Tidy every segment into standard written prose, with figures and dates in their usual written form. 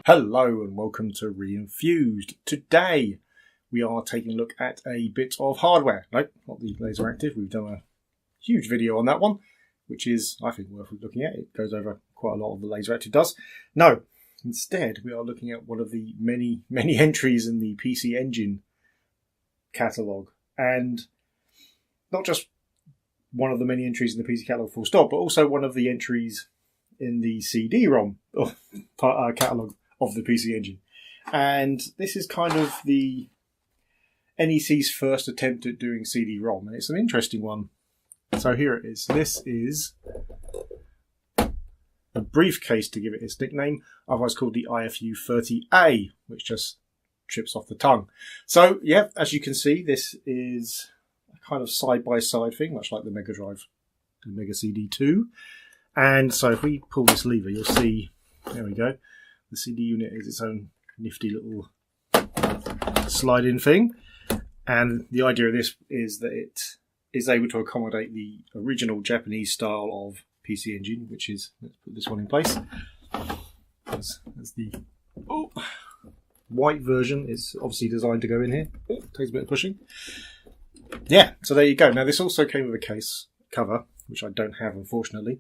Hello and welcome to Re-enthused. Today we are taking a look at a bit of hardware. Nope, not the laser active. We've done a huge video on that one, which is, I think, worth looking at. It goes over quite a lot of the laser active does. No, instead we are looking at one of the many entries in the PC Engine catalogue. And not just one of the many entries in the PC catalogue full stop, but also one of the entries in the CD-ROM catalogue of the PC Engine. And this is kind of the NEC's first attempt at doing CD-ROM, and it's an interesting one. So here it is. This is a briefcase, to give it its nickname, otherwise called the IFU-30A, which just trips off the tongue. So yeah, as you can see, this is a kind of side-by-side thing, much like the Mega Drive and Mega CD2. And so if we pull this lever, you'll see, there we go, the CD unit is its own nifty little slide-in thing. And the idea of this is that it is able to accommodate the original Japanese style of PC Engine, which is, let's put this one in place. As the white version is obviously designed to go in here. Takes a bit of pushing. Yeah, so there you go. Now this also came with a case cover, which I don't have, unfortunately.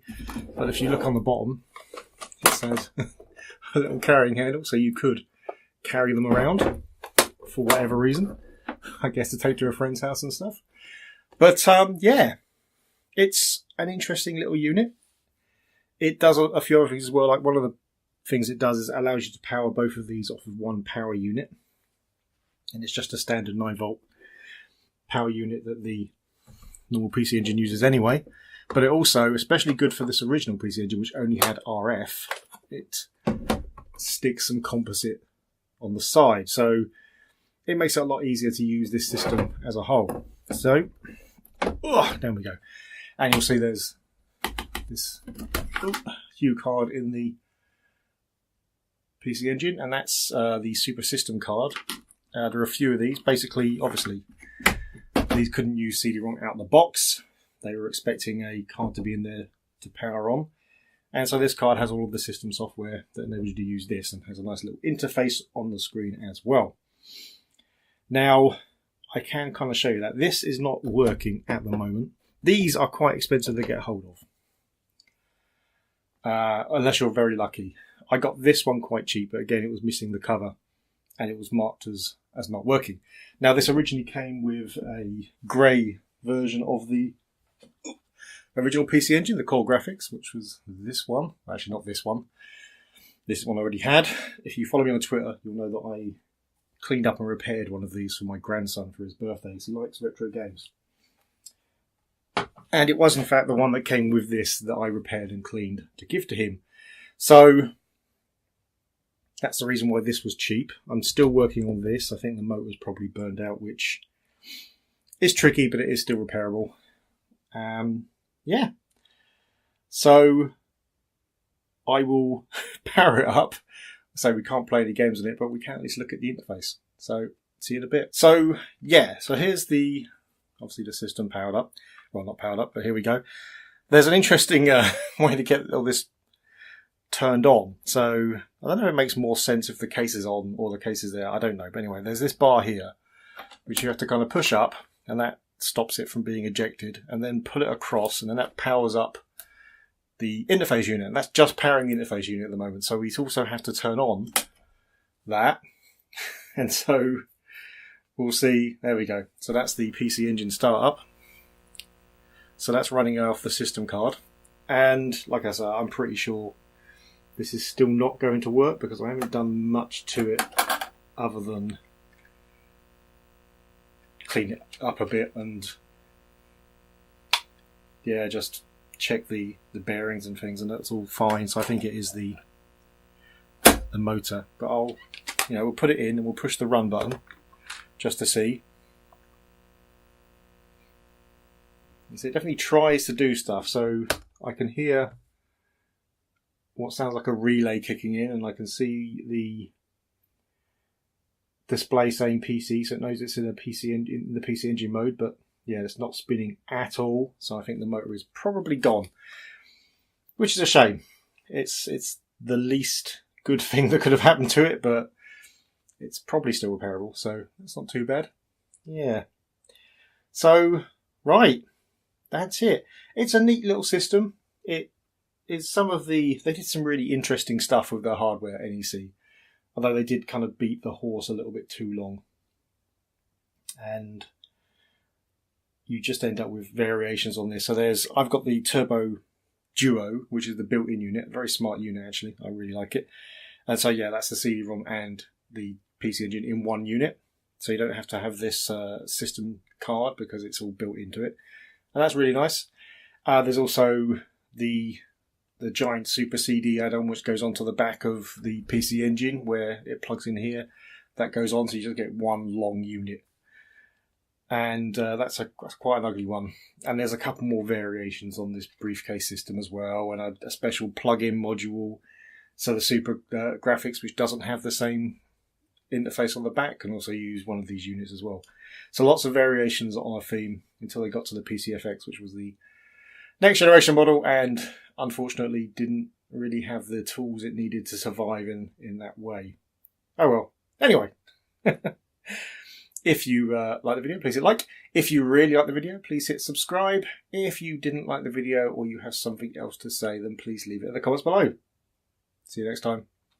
But if you look on the bottom, it says a little carrying handle, so you could carry them around for whatever reason. I guess to take to a friend's house and stuff. But yeah, it's an interesting little unit. It does a few other things as well. Like one of the things it does is it allows you to power both of these off of one power unit. And it's just a standard 9-volt power unit that the normal PC Engine uses anyway. But it also, especially good for this original PC Engine, which only had RF, it sticks some composite on the side. So it makes it a lot easier to use this system as a whole. So, there we go. And you'll see there's this Hue card in the PC Engine, and that's the Super System card. There are a few of these. Basically, obviously, these couldn't use CD-ROM out of the box. They were expecting a card to be in there to power on. And so this card has all of the system software that enables you to use this, and has a nice little interface on the screen as well. Now, I can kind of show you that this is not working at the moment. These are quite expensive to get hold of, unless you're very lucky. I got this one quite cheap, but again, it was missing the cover, and it was marked as not working. Now, this originally came with a grey version of the original PC Engine, the core graphics, which was this one. Actually, not this one. This one I already had. If you follow me on Twitter, you'll know that I cleaned up and repaired one of these for my grandson for his birthday. He likes retro games. And it was, in fact, the one that came with this that I repaired and cleaned to give to him. So that's the reason why this was cheap. I'm still working on this. I think the motor's probably burned out, which is tricky, but it is still repairable. Yeah. So I will power it up. So we can't play any games on it, but we can at least look at the interface. So see you in a bit. So yeah, so here's obviously the system powered up. Well, not powered up, but here we go. There's an interesting way to get all this turned on. So I don't know if it makes more sense if the case is on or the case is there. I don't know. But anyway, there's this bar here, which you have to kind of push up, and that stops it from being ejected, and then pull it across, and then that powers up the interface unit. And that's just powering the interface unit at the moment. So we also have to turn on that. And so we'll see. There we go. So that's the PC Engine startup. So that's running off the system card. And like I said, I'm pretty sure this is still not going to work because I haven't done much to it other than clean it up a bit and yeah, just check the bearings and things, and that's all fine. So I think it is the motor, but we'll put it in and we'll push the run button just to see. And so it definitely tries to do stuff. So I can hear what sounds like a relay kicking in, and I can see the display saying PC, so it knows it's in the PC Engine mode, but yeah, it's not spinning at all. So I think the motor is probably gone, which is a shame. It's the least good thing that could have happened to it, but it's probably still repairable, so that's not too bad. Yeah. So, right, that's it. It's a neat little system. It is they did some really interesting stuff with their hardware, NEC, although they did kind of beat the horse a little bit too long. And you just end up with variations on this. So I've got the Turbo Duo, which is the built-in unit, very smart unit actually. I really like it. And so yeah, that's the CD-ROM and the PC Engine in one unit. So you don't have to have this system card because it's all built into it, and that's really nice. There's also the giant Super CD add-on, which goes onto the back of the PC Engine where it plugs in here. That goes on, so you just get one long unit. And that's quite an ugly one. And there's a couple more variations on this briefcase system as well, and a special plug-in module. So the Super Graphics, which doesn't have the same interface on the back, can also use one of these units as well. So lots of variations on a theme until they got to the PCFX, which was the next generation model, and unfortunately didn't really have the tools it needed to survive in that way. Oh well. Anyway. If you like the video, please hit like. If you really like the video, please hit subscribe. If you didn't like the video or you have something else to say, then please leave it in the comments below. See you next time.